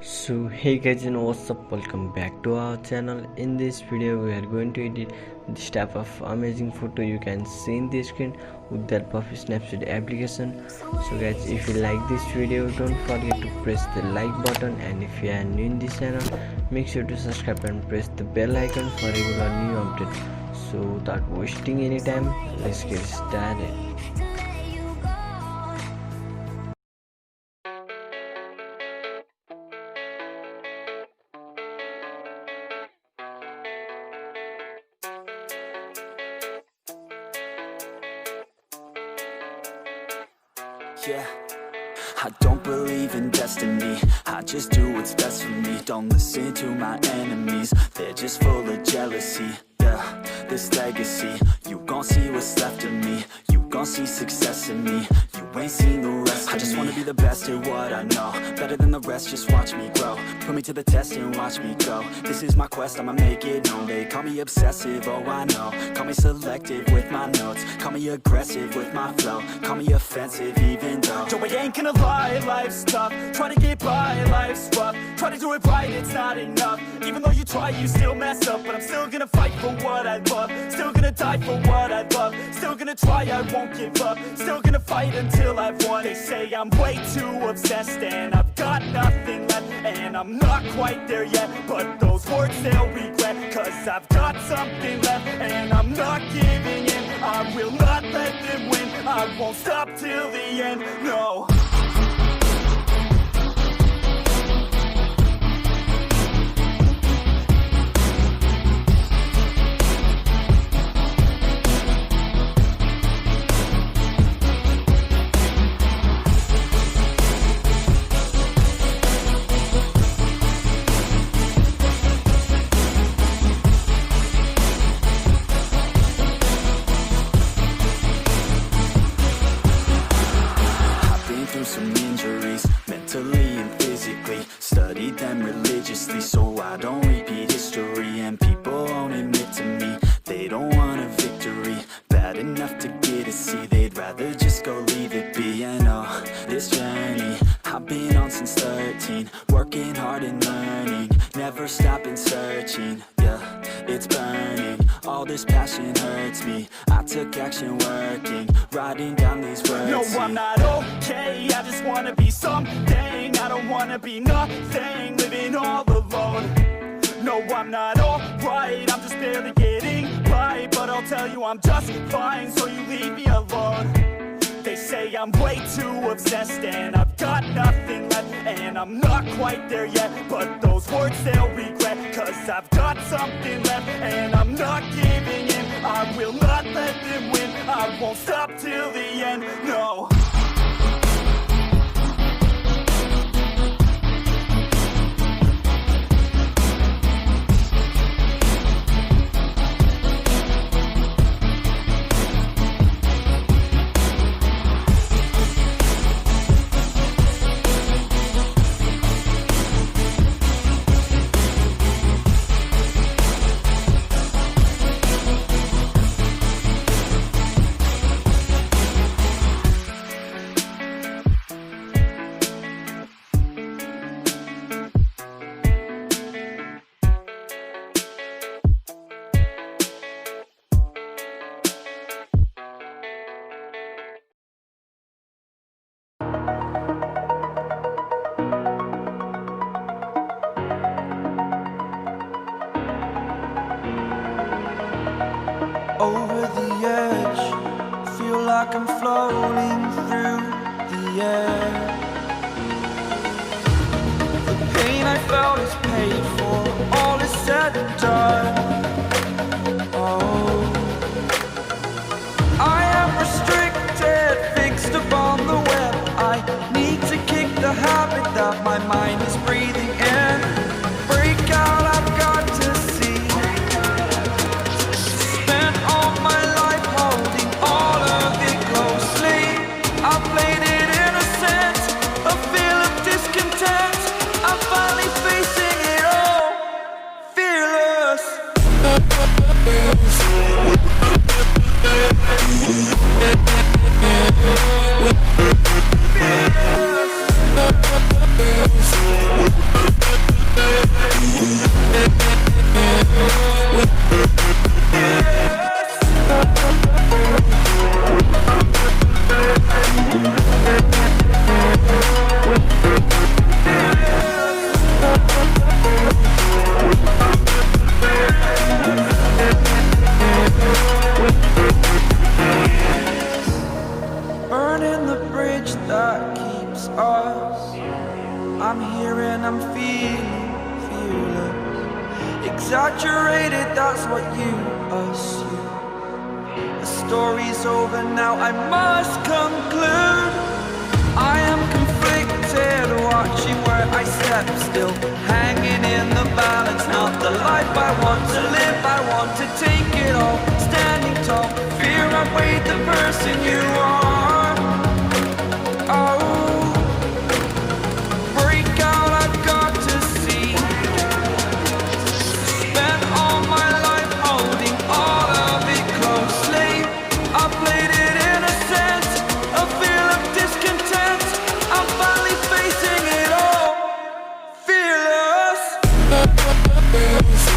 So hey guys, what's up, welcome back to our channel. In this video we are going to edit this type of amazing photo you can see in the screen with the help of Snapseed application. So guys, if you like this video, don't forget to press the like button, and if you are new in this channel, make sure to subscribe and press the bell icon for regular new updates. So without wasting any time, let's get started. Yeah, I don't believe in destiny. I just do what's best for me. Don't listen to my enemies, they're just full of jealousy. Yeah, this legacy, you gon' see what's left of me. You gon' see success in me. You ain't seen the rest of me. I just wanna be the best at what I know, better than the rest, just watch me grow. Put me to the test and watch me go. This is my quest, I'ma make it known. They call me obsessive, oh I know. Call me selective with my notes. Call me aggressive with my flow. Call me offensive even though Joe, I ain't gonna lie, life's tough. Try to get by, life's rough. Try to do it right, it's not enough. Even though you try, you still mess up. But I'm still gonna fight for what I love. Still gonna die for what I love. Still gonna try, I won't give up. Still gonna fight until I've won. They say I'm way too obsessed and I've got nothing left, and I'm not quite there yet, but those words they'll regret. Cause I've got something left and I'm not giving in. I will not let them win. I won't stop till the end, no. Some injuries, mentally and physically. Studied them religiously so I don't repeat history. And people won't admit to me they don't want a victory bad enough to get a C. They'd rather just go leave it be. And oh, this journey I've been on since 13, working hard and learning, never stopping searching. Yeah, it's burning, all this passion hurts me. I took action working, writing down these words. No, I'm not okay, I just wanna be something. I don't wanna be nothing, living all alone. No, I'm not alright, I'm just barely getting by. But I'll tell you I'm just fine, so you leave me alone. They say I'm way too obsessed and I've got nothing left, and I'm not quite there yet, but those words they'll regret. Cause I've got something left and I'm not giving in. I will not let them win. I won't stop till the end, no. Over the edge, feel like I'm floating through the air. The pain I felt is paid for, all is said and done. Oh, I am restricted, fixed upon the web. I need to kick the habit that my mind is breathing in. Break out, I've got to see. Spent all my life holding all of it closely. I played it innocent, a feel of discontent. I'm finally facing it all, fearless. Fearless. here and I'm feeling fearless. Exaggerated, that's what you assume. The story's over now, I must conclude. I am conflicted, watching where I step still, hanging in the balance. Not the life I want to live, I want to take it all. Standing tall, fear outweighed the person you are. Oh, break out, I've got to see. Spent all my life holding all of it closely. I played it innocent, a feel of discontent. I'm finally facing it all, fearless. Fearless.